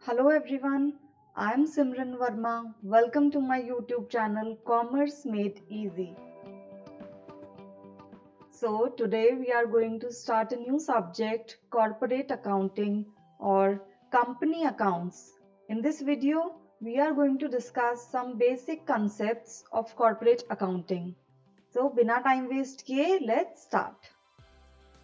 Hello everyone, I am Simran Verma. Welcome to my YouTube channel Commerce Made Easy. So, today we are going to start a new subject corporate accounting or company accounts. In this video, we are going to discuss some basic concepts of corporate accounting. So, बिना time waste किए, let's start.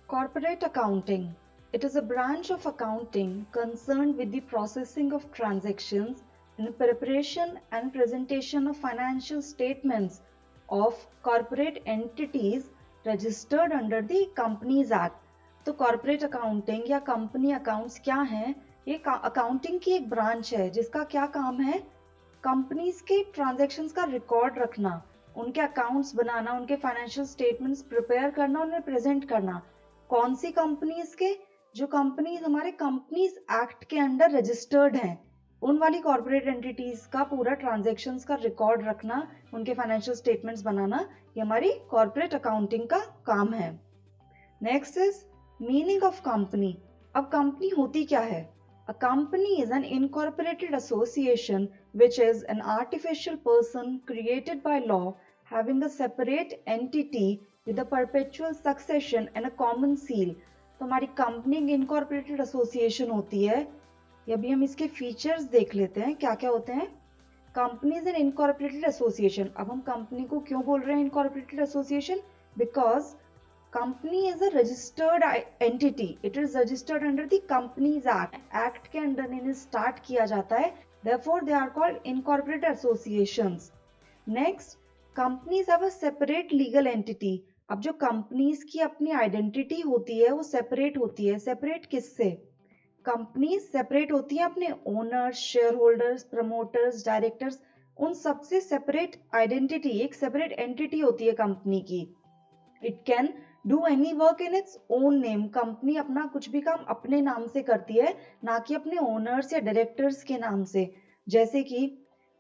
Corporate accounting. It is a branch of accounting concerned with the processing of transactions and preparation and presentation of financial statements of corporate entities registered under the Companies Act. तो corporate accounting या company accounts क्या हैं? ये accounting की एक branch है जिसका क्या काम है? कंपनीज के ट्रांजैक्शंस का रिकॉर्ड रखना, उनके अकाउंट्स बनाना, उनके फाइनेंशियल स्टेटमेंट्स प्रिपेयर करना, उन्हें प्रेजेंट करना। कौन सी कंपनीज के? जो कंपनीज हमारे कंपनीज एक्ट के अंडर रजिस्टर्ड हैं, उन वाली कॉर्पोरेट एंटिटीज का पूरा ट्रांजैक्शंस का रिकॉर्ड रखना, उनके फाइनेंशियल स्टेटमेंट्स बनाना, ये हमारी कॉर्पोरेट अकाउंटिंग का काम है। Next is meaning of company. अब कंपनी होती क्या है? A company is an incorporated association which is an artificial person created by law having a separate entity with a perpetual succession and a common seal. तो हमारी company एक incorporated association होती है। ये अभी हम इसके फीचर्स देख लेते हैं क्या क्या होते हैं। Company is an incorporated association. अब हम कंपनी को क्यों बोल रहे हैं incorporated association? Because company is a registered entity, it is registered under the companies act के अंडर इन्हें स्टार्ट किया जाता है, therefore they are called incorporated associations. Next, companies have a separate legal entity. अब जो कंपनीज की अपनी identity होती है वो सेपरेट होती है। सेपरेट किससे? कंपनीज सेपरेट होती हैं अपने owners, share holders, promoters, directors, उन सबसे सेपरेट आइडेंटिटी, एक सेपरेट एंटिटी होती है कंपनी की। It can do any work in its own name. Company अपना कुछ भी काम अपने नाम से करती है, ना कि अपने ओनर्स या डायरेक्टर्स के नाम से। जैसे कि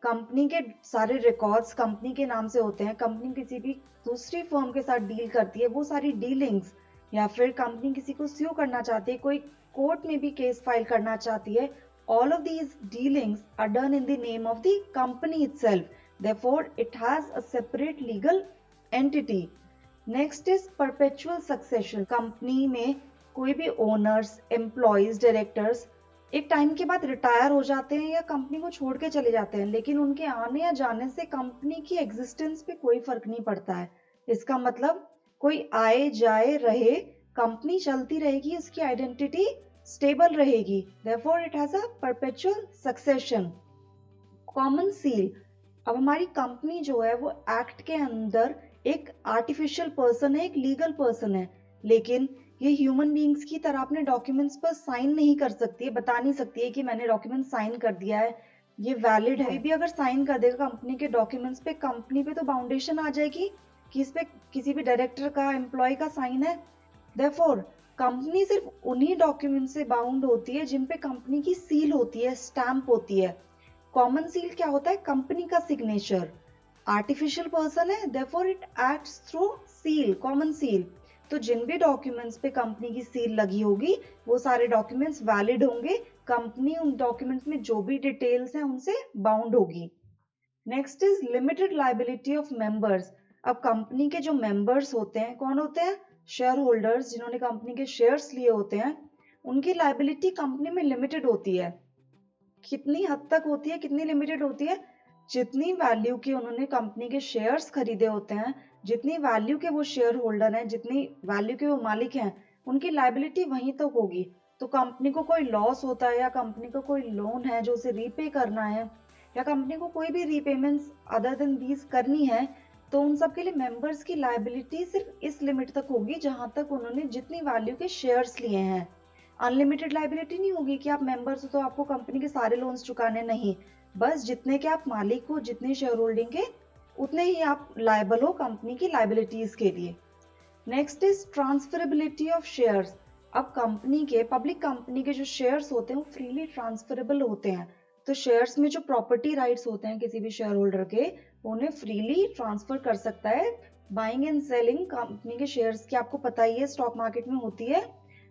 कंपनी के सारे रिकॉर्ड्स कंपनी के नाम से होते हैं। कंपनी किसी भी दूसरी फर्म के साथ डील करती है, वो सारी डीलिंग्स, या फिर कंपनी किसी को स्यू करना चाहती है, कोई कोर्ट में भी केस फाइल करना चाहती है, all of these dealings are done in the name of the company itself. Therefore, it has a separate legal entity. Next is perpetual succession. Company में कोई भी ओनर्स, एम्प्लॉयज, डायरेक्टर्स एक time के बाद retire हो जाते हैं या कंपनी को छोड़ के चले जाते हैं, लेकिन उनके आने या जाने से कंपनी की एग्जिस्टेंस पे कोई फर्क नहीं पड़ता है। इसका मतलब कोई आए जाए रहे, कंपनी चलती रहेगी, उसकी आइडेंटिटी स्टेबल रहेगी। Therefore it has a perpetual succession. Common seal. अब हमारी कंपनी जो है वो एक्ट के अंदर एक आर्टिफिशियल पर्सन है, एक लीगल पर्सन है, लेकिन ये ह्यूमन बींग्स की तरह अपने डॉक्यूमेंट्स पर साइन नहीं कर सकती है, बता नहीं सकती है कि मैंने डॉक्यूमेंट साइन कर दिया है, ये वैलिड है। कोई भी अगर साइन कर देगा कंपनी के डॉक्यूमेंट्स पे, कंपनी पे तो बाउंडेशन आ जाएगी कि इस पे किसी भी डायरेक्टर का, एम्प्लॉय का साइन है। देयरफॉर कंपनी सिर्फ उन्हीं डॉक्यूमेंट से बाउंड होती है जिन पे कंपनी की सील होती है, स्टैंप होती है। कॉमन सील क्या होता है? कंपनी का सिग्नेचर। आर्टिफिशियल पर्सन है, therefore it acts through seal, common seal. तो जिन भी डॉक्यूमेंट्स पे कंपनी की सील लगी होगी वो सारे डॉक्यूमेंट्स वैलिड होंगे, कंपनी उन डॉक्यूमेंट्स में जो भी डिटेल्स हैं उनसे बाउंड होगी। Next is limited liability of members. अब कंपनी के जो मेंबर्स होते हैं, कौन होते हैं? शेयर होल्डर्स, जिन्होंने कंपनी के शेयर्स लिए होते हैं, उनकी लायबिलिटी कंपनी में लिमिटेड होती है। कितनी हद तक होती है, कितनी लिमिटेड होती है? जितनी वैल्यू के उन्होंने कंपनी के शेयर्स खरीदे होते हैं, जितनी वैल्यू के वो शेयर होल्डर हैं, जितनी वैल्यू के वो मालिक हैं, उनकी लायबिलिटी वहीं तक होगी। तो कंपनी को कोई लॉस होता है या कंपनी को कोई लोन है जो उसे रीपे करना है, या कंपनी को कोई भी रीपेमेंट्स अदर देन दीज करनी है, तो उन सब के लिए मेंबर्स की लायबिलिटी सिर्फ इस लिमिट तक होगी जहां तक उन्होंने जितनी वैल्यू के शेयर्स लिए हैं। अनलिमिटेड लायबिलिटी नहीं होगी कि आप मेंबर्स हो तो आपको कंपनी के सारे लोन्स चुकाने, नहीं। बस जितने के आप मालिक हो, जितने शेयर होल्डिंग के, उतने ही आप लायबल हो कंपनी की लायबिलिटीज के लिए। Next is transferability of shares. अब कंपनी के, पब्लिक कंपनी के जो शेयर्स होते हैं वो फ्रीली ट्रांसफरेबल होते हैं। तो शेयर्स में जो प्रॉपर्टी राइट्स होते हैं किसी भी शेयर होल्डर के, उन्हें फ्रीली ट्रांसफर कर सकता है। बाइंग एंड सेलिंग कंपनी के शेयर्स की आपको पता ही है स्टॉक मार्केट में होती है।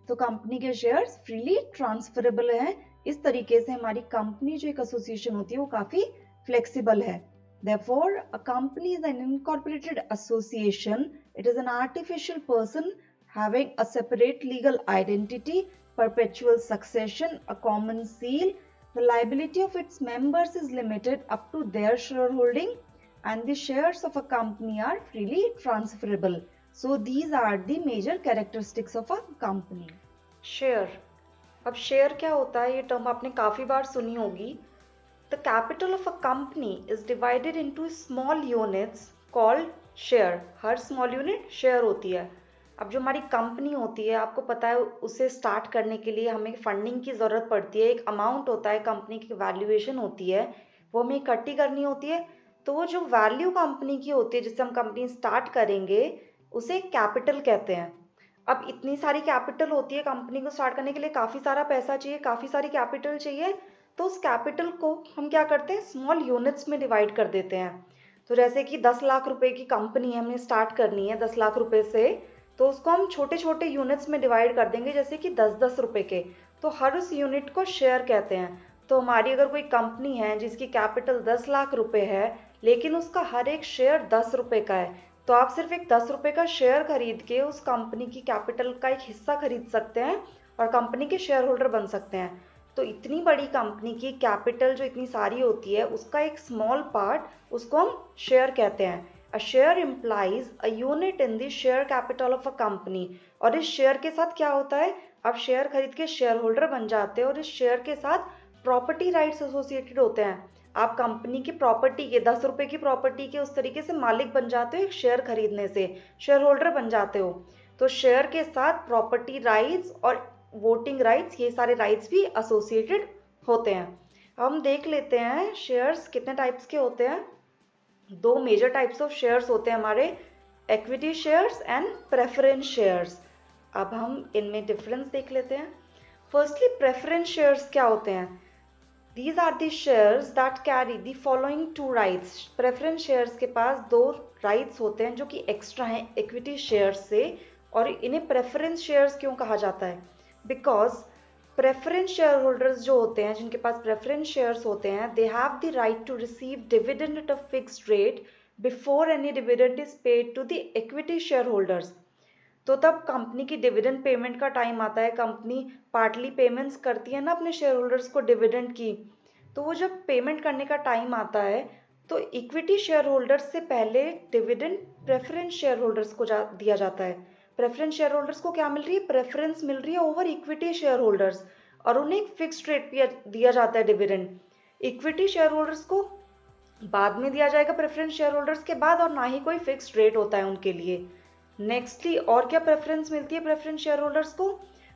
तो कंपनी के शेयर्स फ्रीली ट्रांसफरेबल हैं, इस तरीके से हमारी कंपनी जो एक एसोसिएशन होती है वो काफी फ्लेक्सिबल है. Therefore, a company is an incorporated association. It is an artificial person having a separate legal identity, perpetual succession, a common seal. The liability of its members is limited up to their shareholding, and the shares of a company are freely transferable. So these are the major characteristics of a company. Share. अब share क्या होता है, ये term आपने काफ़ी बार सुनी होगी. The capital of a company is divided into small units called share. Her small unit share होती है. अब जो हमारी कंपनी होती है, आपको पता है, उसे स्टार्ट करने के लिए हमें फंडिंग की ज़रूरत पड़ती है. एक अमाउंट होता है, कंपनी की वैल्यूएशन होती है, वो हमें इकट्ठी करनी होती है. तो वो जो वैल्यू कंपनी की होती है, जिससे हम कंपनी स्टार्ट करेंगे, उसे कैपिटल कहते हैं. अब इतनी सारी कैपिटल होती है, कंपनी को स्टार्ट करने के लिए काफ़ी सारा पैसा चाहिए, काफ़ी सारी कैपिटल चाहिए. तो उस कैपिटल को हम क्या करते हैं, स्मॉल यूनिट्स में डिवाइड कर देते हैं. तो जैसे कि 10 लाख रुपए की कंपनी हमें स्टार्ट करनी है 10 लाख रुपए से, तो उसको हम छोटे छोटे यूनिट्स में डिवाइड कर देंगे, जैसे कि 10-10 रुपए के. तो हर उस यूनिट को शेयर कहते हैं. तो हमारी अगर कोई कंपनी है जिसकी कैपिटल 10 लाख रुपए है, लेकिन उसका हर एक शेयर 10 रुपए का है, तो आप सिर्फ एक 10 रुपए का शेयर खरीद के उस कंपनी की कैपिटल का एक हिस्सा खरीद सकते हैं और कंपनी के शेयर होल्डर बन सकते हैं. तो इतनी बड़ी कंपनी की कैपिटल जो इतनी सारी होती है, उसका एक स्मॉल पार्ट, उसको हम शेयर कहते हैं. A share implies a unit in the share capital of a company. और इस शेयर के साथ क्या होता है, आप शेयर खरीद के शेयर होल्डर बन जाते हैं और इस शेयर के साथ प्रॉपर्टी राइट्स एसोसिएटेड होते हैं. आप कंपनी की प्रॉपर्टी के 10 रुपए की प्रॉपर्टी के उस तरीके से मालिक बन जाते हो एक शेयर खरीदने से, शेयर होल्डर बन जाते हो. तो शेयर के साथ प्रॉपर्टी राइट्स और वोटिंग राइट्स, ये सारे राइट्स भी एसोसिएटेड होते हैं. हम देख लेते हैं शेयर्स कितने टाइप्स के होते हैं. दो मेजर टाइप्स ऑफ शेयर्स होते हैं हमारे, equity shares and preference shares. अब हम इनमें डिफरेंस देख लेते हैं. फर्स्टली प्रेफरेंस शेयर्स क्या होते हैं. These are the shares that carry the following two rights. Preference shares के पास दो राइट्स होते हैं जो कि एक्स्ट्रा हैं इक्विटी शेयर्स से. और इन्हें प्रेफरेंस शेयर्स क्यों कहा जाता है, बिकॉज प्रेफरेंस शेयर होल्डर्स जो होते हैं, जिनके पास प्रेफरेंस शेयर्स होते हैं, they have the right to receive dividend at a fixed rate before any dividend is paid to the equity share holders. तो तब कंपनी की डिविडेंड पेमेंट का टाइम आता है, कंपनी पार्टली पेमेंट्स करती है ना अपने शेयर होल्डर्स को डिविडेंड की. तो वो जब पेमेंट करने का टाइम आता है, तो इक्विटी शेयर होल्डर्स से पहले डिविडेंड प्रेफरेंस शेयर होल्डर्स को दिया जाता है. प्रेफरेंस शेयर होल्डर्स को क्या मिल रही है, प्रेफरेंस मिल रही है ओवर इक्विटी शेयर होल्डर्स, और उन्हें एक फिक्स्ड रेट पे दिया जाता है डिविडेंड. इक्विटी शेयर होल्डर्स को बाद में दिया जाएगा प्रेफरेंस शेयर होल्डर्स के बाद, और ना ही कोई फिक्स्ड रेट होता है उनके लिए. नेक्स्टली और क्या प्रेफरेंस मिलती है प्रेफरेंस शेयर होल्डर्स को,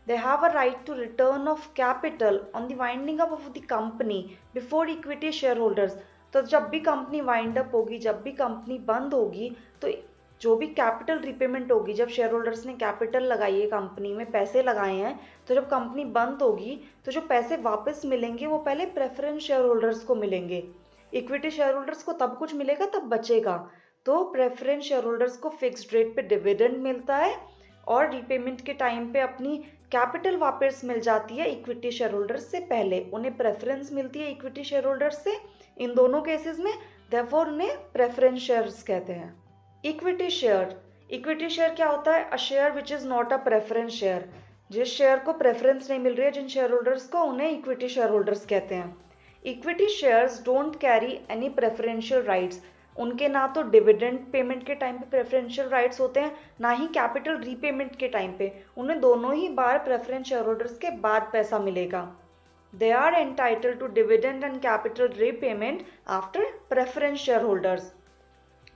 they have a right to return of capital on the winding up of the company before equity share holders. तो जब भी कंपनी वाइंड अप होगी, जब भी कंपनी बंद होगी, तो जो भी कैपिटल रिपेमेंट होगी, जब शेयर होल्डर्स ने कैपिटल लगाई है कंपनी में, पैसे लगाए हैं, तो जब कंपनी बंद होगी, तो जो पैसे वापस मिलेंगे वो पहले प्रेफरेंस शेयर होल्डर्स को मिलेंगे. इक्विटी शेयर होल्डर्स को तब कुछ मिलेगा, तब बचेगा. तो प्रेफरेंस शेयर होल्डर्स को फिक्स्ड रेट पे डिविडेंड मिलता है और रीपेमेंट के टाइम पे अपनी कैपिटल वापस मिल जाती है इक्विटी शेयर होल्डर्स से पहले. उन्हें प्रेफरेंस मिलती है इक्विटी शेयर होल्डर्स से इन दोनों केसेस में, देयरफॉर उन्हें प्रेफरेंस शेयर्स कहते हैं. Equity share. इक्विटी शेयर क्या होता है, a share which is not a preference share. जिस शेयर को प्रेफरेंस नहीं मिल रही है जिन शेयर होल्डर्स को, उन्हें इक्विटी शेयर होल्डर्स कहते हैं. Equity shares don't carry any preferential rights. उनके ना तो डिविडेंड पेमेंट के टाइम पे प्रेफरेंशियल राइट्स होते हैं, ना ही कैपिटल रीपेमेंट के टाइम पे. उन्हें दोनों ही बार प्रेफरेंस शेयर होल्डर्स के बाद पैसा मिलेगा. They are entitled to dividend and capital repayment after preference share holders.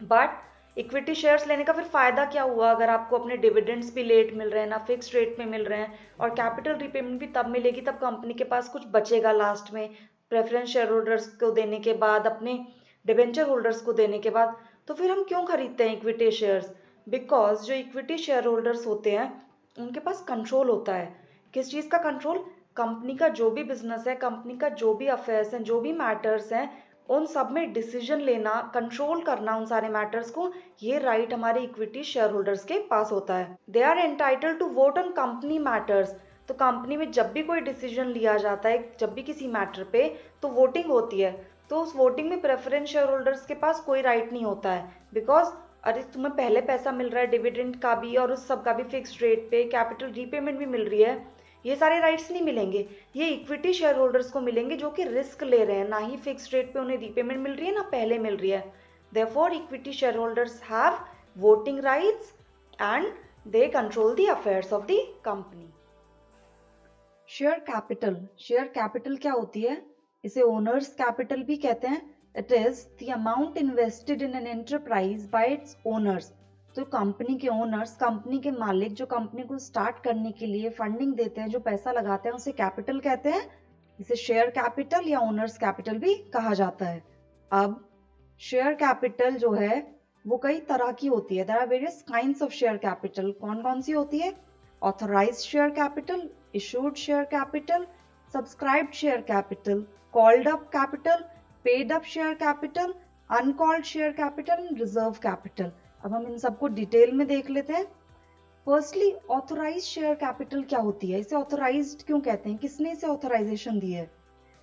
But equity shares लेने का फिर फायदा क्या हुआ, अगर आपको अपने डिविडेंड्स भी लेट मिल रहे हैं, ना फिक्स्ड रेट में मिल रहे हैं, और कैपिटल रीपेमेंट भी तब मिलेगी तब कंपनी के पास कुछ बचेगा लास्ट में, प्रेफरेंस शेयर होल्डर्स को देने के बाद, अपने डिवेंचर होल्डर्स को देने के बाद. तो फिर हम क्यों खरीदते हैं इक्विटी शेयर्स, बिकॉज जो इक्विटी शेयर होल्डर्स होते हैं उनके पास कंट्रोल होता है. किस चीज़ का कंट्रोल, कंपनी का जो भी बिजनेस है, कंपनी का जो भी अफेयर्स हैं, जो भी मैटर्स हैं, उन सब में डिसीजन लेना, कंट्रोल करना उन सारे मैटर्स को, ये राइट हमारे इक्विटी शेयर होल्डर्स के पास होता है. They are entitled to vote on company matters. तो कंपनी में जब भी कोई डिसीजन लिया जाता है, जब भी किसी मैटर पे, तो वोटिंग होती है। तो उस वोटिंग में प्रेफरेंस शेयर होल्डर्स के पास कोई राइट नहीं होता है, बिकॉज अरे तुम्हें पहले पैसा मिल रहा है डिविडेंड का भी और उस सब का भी फिक्स्ड रेट पे, कैपिटल रीपेमेंट भी मिल रही है, ये सारे राइट्स नहीं मिलेंगे। ये इक्विटी शेयर होल्डर्स को मिलेंगे जो कि रिस्क ले रहे हैं, ना ही फिक्स्ड रेट पे उन्हें रीपेमेंट मिल रही है ना पहले मिल रही है। Therefore equity share holders have voting rights and they control the affairs of the company. Share capital क्या होती है? इसे ओनर्स कैपिटल भी कहते हैं। It is the amount invested in an enterprise bye it's owners. तो कंपनी के owners, company के मालिक जो कंपनी को स्टार्ट करने के लिए फंडिंग देते हैं, जो पैसा लगाते हैं, उसे कैपिटल कहते हैं। इसे शेयर कैपिटल या ओनर्स कैपिटल भी कहा जाता है। अब शेयर कैपिटल जो है वो कई तरह की होती है। There are various kinds of share capital. कौन कौन सी होती है? Authorised share capital, issued share capital, subscribed share capital, called up capital, paid up share capital, uncalled share capital and reserve capital. अब हम इन सबको डिटेल में देख लेते हैं। फर्स्टली ऑथराइज्ड शेयर कैपिटल क्या होती है? इसे ऑथराइज्ड क्यों कहते हैं? किसने इसे ऑथराइजेशन दी है?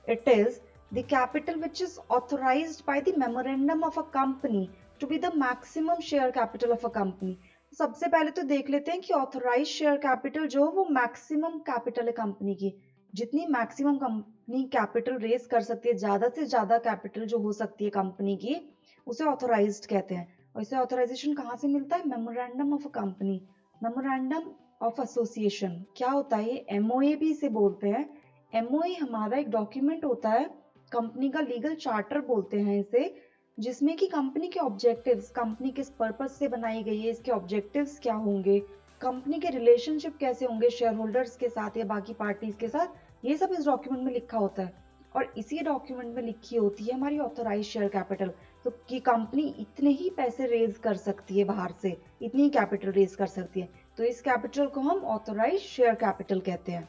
It is the capital which is authorised by the memorandum of a company to be the maximum share capital of a company। सबसे पहले तो देख लेते हैं कि ऑथराइज शेयर कैपिटल जो वो मैक्सिमम कैपिटल है कंपनी की। जितनी मैक्सिमम कंपनी कैपिटल रेज कर सकती है, ज्यादा से ज्यादा कैपिटल जो हो सकती है कंपनी की, उसे ऑथराइज्ड कहते हैं। और इसे ऑथराइजेशन कहाँ से मिलता है? Memorandum of a company, memorandum of association. क्या होता है ये? एमओए भी इसे बोलते हैं। एमओए हमारा एक डॉक्यूमेंट होता है, कंपनी का लीगल चार्टर बोलते हैं इसे, जिसमें कि कंपनी के ऑब्जेक्टिव्स, कंपनी किस पर्पस से बनाई गई है, इसके ऑब्जेक्टिव्स क्या होंगे, कंपनी के रिलेशनशिप कैसे होंगे शेयर होल्डर्स के साथ या बाकी पार्टीज के साथ, ये सब इस डॉक्यूमेंट में लिखा होता है। और इसी डॉक्यूमेंट में लिखी होती है हमारी ऑथराइज शेयर कैपिटल। तो कि कंपनी इतने ही पैसे रेज कर सकती है बाहर से, इतनी ही कैपिटल रेज कर सकती है, तो इस कैपिटल को हम ऑथराइज शेयर कैपिटल कहते हैं।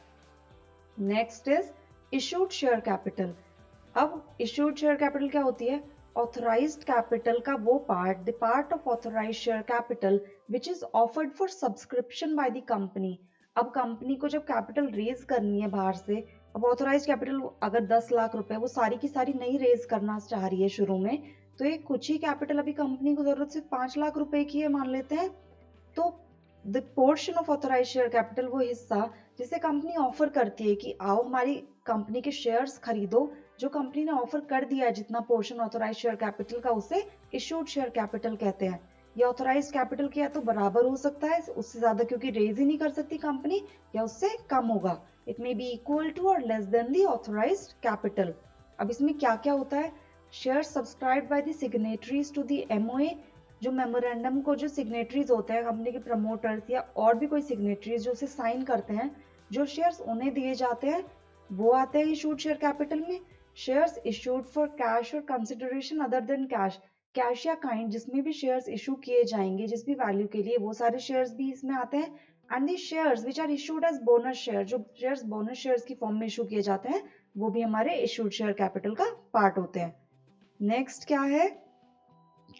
Next is issued share capital. अब इशूड शेयर कैपिटल क्या होती है? ऑथराइज्ड कैपिटल का वो part, the part of authorised share capital which is offered for subscription by the company. अब कंपनी को जब कैपिटल रेज करनी है बाहर से, अब ऑथराइज्ड कैपिटल अगर 10 लाख रुपए वो सारी की सारी नहीं रेज करना चाह रही है शुरू में, तो एक कुछ ही कैपिटल अभी कंपनी को जरूरत सिर्फ 5 लाख रुपए की है मान लेते हैं, तो the portion of authorised share capital, वो हिस्सा जिसे कंपनी ऑफर करती है कि आओ हमारी कंपनी के शेयर्स खरीदो, जो कंपनी ने ऑफर कर दिया है जितना पोर्शन ऑथराइज्ड शेयर कैपिटल का, उसे इशूड शेयर कैपिटल कहते हैं। ये ऑथराइज्ड कैपिटल के या तो बराबर हो सकता है, उससे ज्यादा क्योंकि रेज ही नहीं कर सकती कंपनी, या उससे कम होगा। It may be equal to और less than the authorised capital. अब इसमें क्या क्या होता है? Share subscribed by the signatories to the MOA. जो मेमोरेंडम को जो सिग्नेटरीज होते हैं, कंपनी के प्रमोटर्स या और भी कोई सिग्नेटरीज जो उसे साइन करते हैं, जो शेयर्स उन्हें दिए जाते हैं वो आते हैं इशूड शेयर कैपिटल में। शेयर्स इशूड फॉर कैश और consideration other than cash, cash या काइंड जिसमें भी शेयर्स इशू किए जाएंगे जिस भी वैल्यू के लिए, वो सारे शेयर्स भी इसमें आते हैं। And the shares which are issued as bonus share, जो शेयर्स बोनस शेयर्स की फॉर्म में इशू किए जाते हैं, वो भी हमारे इशूड शेयर कैपिटल का पार्ट होते हैं। नेक्स्ट क्या है?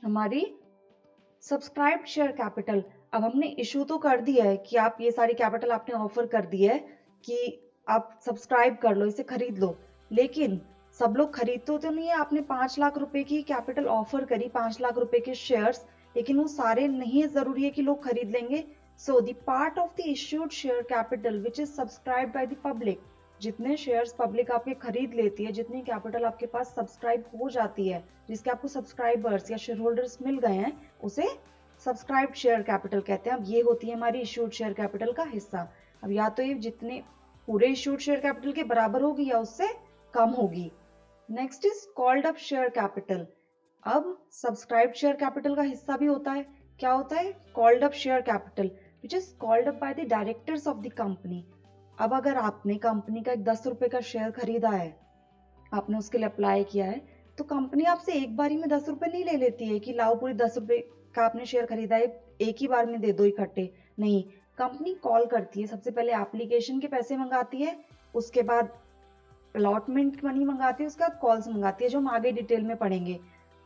हमारी सब्सक्राइब्ड शेयर कैपिटल। अब हमने इशू तो कर दिया है कि आप ये सारी कैपिटल आपने ऑफर कर दी है कि आप सब्सक्राइब कर लो, इसे खरीद लो, लेकिन सब लोग खरीद तो नहीं है। आपने 5 लाख रुपए की कैपिटल ऑफर करी, 5 लाख रुपए के शेयर्स, लेकिन वो सारे नहीं जरूरी है कि लोग खरीद लेंगे। So the part of the issued share capital which is subscribed by the public, जितने शेयर्स पब्लिक आपके खरीद लेती है, जितनी कैपिटल आपके पास सब्सक्राइब हो जाती है, जिसके आपको सब्सक्राइबर्स या शेयर होल्डर्स मिल गए हैं, उसे सब्सक्राइब्ड शेयर कैपिटल कहते हैं। अब ये होती है हमारी इश्यूड शेयर कैपिटल का हिस्सा। अब या तो ये जितने पूरे इश्यूड शेयर कैपिटल के बराबर होगी या उससे कम होगी। Next is called up share capital. अब सब्सक्राइब्ड शेयर कैपिटल का हिस्सा भी होता है। क्या होता है? Called up share capital which is called up by the directors of the company. अब अगर आपने कंपनी का एक 10 रुपए का शेयर खरीदा है, आपने उसके लिए अप्लाई किया है, तो कंपनी आपसे एक बारी में 10 रुपए नहीं ले लेती है कि लाओ पूरी 10 रुपए का आपने शेयर खरीदा है, एक ही बार में दे दो इकट्ठे। नहीं, कंपनी कॉल करती है, सबसे पहले एप्लीकेशन के पैसे मंगाती है, उसके बाद अलॉटमेंट मनी मंगाती है, उसके बाद कॉल्स मंगाती है, जो हम आगे डिटेल में पढ़ेंगे।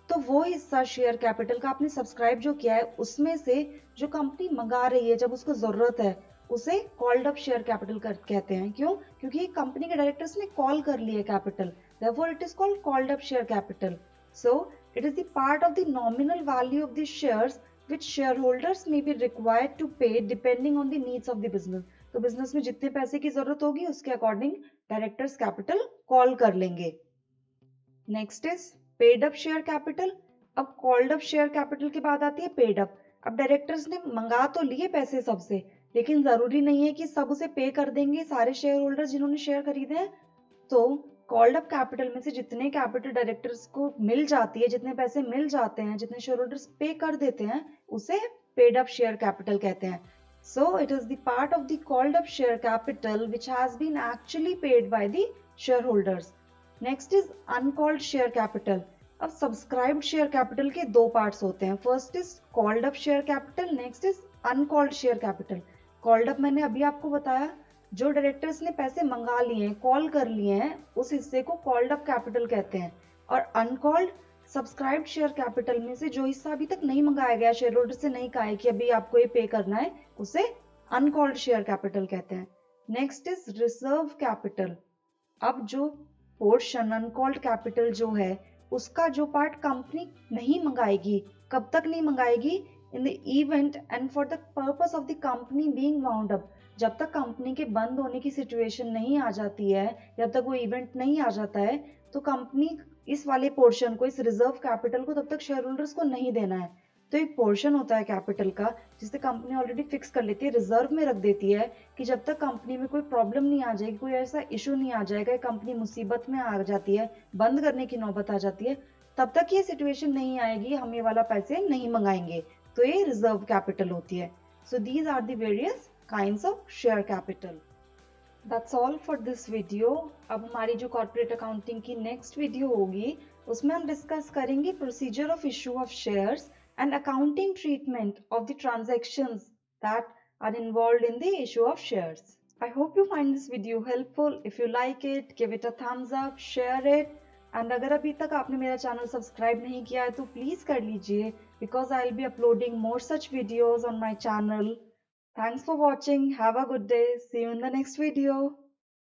तो वो हिस्सा शेयर कैपिटल का आपने सब्सक्राइब जो किया है, उसमें से जो कंपनी मंगा रही है, जब उसको जरूरत है, उसे कॉल्ड अप शेयर कैपिटल कहते हैं। क्यों? क्योंकि कंपनी के डायरेक्टर्स ने कॉल कर लिया capital, therefore it is called called up share capital. So it is the part of the nominal value of the shares which shareholders may be required to pay depending on the needs of the business. तो business में जितने पैसे की जरूरत होगी उसके according directors capital call कर लेंगे। Next is paid up share capital. अब कॉल्ड अप शेयर कैपिटल के बाद आती है पेड अप। अब डायरेक्टर्स ने मंगा तो लिए पैसे सबसे, लेकिन जरूरी नहीं है कि सब उसे पे कर देंगे सारे शेयर होल्डर जिन्होंने शेयर खरीदे हैं। तो कॉल्ड अप कैपिटल में से जितने कैपिटल डायरेक्टर्स को मिल जाती है, जितने पैसे मिल जाते हैं, जितने शेयर होल्डर्स पे कर देते हैं, उसे पेड अप शेयर कैपिटल कहते हैं। So it is the part of the called up share capital which has been actually paid by the shareholders. Next is uncalled share capital. अब subscribed share capital के दो parts होते हैं। First is called up share capital, next is uncalled share capital. Called up मैंने अभी आपको बताया, जो डायरेक्टर्स ने पैसे मंगा लिए हैं, कॉल कर लिए हैं, उस हिस्से को कॉल्ड अप कैपिटल कहते हैं। और अनकॉल्ड सब्सक्राइब्ड शेयर कैपिटल में से जो हिस्सा अभी तक नहीं मंगाया गया, शेयर होल्डर से नहीं कहा है कि अभी आपको ये पे करना है, उसे अनकॉल्ड शेयर कैपिटल कहते हैं। Next is reserve capital. अब जो पोर्शन अनकॉल्ड कैपिटल जो है उसका जो पार्ट कंपनी नहीं मंगाएगी, कब तक नहीं मंगाएगी? In the event and for the purpose of the company being wound up. जब तक कंपनी के बंद होने की सिचुएशन नहीं आ जाती है, जब तक वो इवेंट नहीं आ जाता है, तो कंपनी इस वाले पोर्शन को, इस रिजर्व कैपिटल को तब तक शेयर होल्डर्स को नहीं देना है। तो एक पोर्शन होता है कैपिटल का जिसे कंपनी ऑलरेडी फिक्स कर लेती है, रिजर्व में रख देती है कि जब तक कंपनी में कोई प्रॉब्लम नहीं आ जाएगी, कोई ऐसा इशू नहीं आ जाएगा, कंपनी मुसीबत में आ जाती है, बंद करने की नौबत आ जाती है, तब तक ये सिचुएशन नहीं आएगी हम ये वाला पैसे नहीं मंगाएंगे। तो ये रिजर्व कैपिटल होती है। So these are the various kinds of share capital. That's all for this video. अब हमारी जो कॉर्पोरेट अकाउंटिंग की नेक्स्ट वीडियो होगी उसमें हम डिस्कस करेंगे procedure of issue of shares and accounting treatment of the transactions that are involved in the issue of shares. I hope you find this video helpful. If you like it, give it a thumbs up, share it. And अगर अभी तक आपने मेरा channel subscribe नहीं किया है तो please कर लीजिए, because I'll be uploading more such videos on my channel. Thanks for watching. Have a good day. See you in the next video.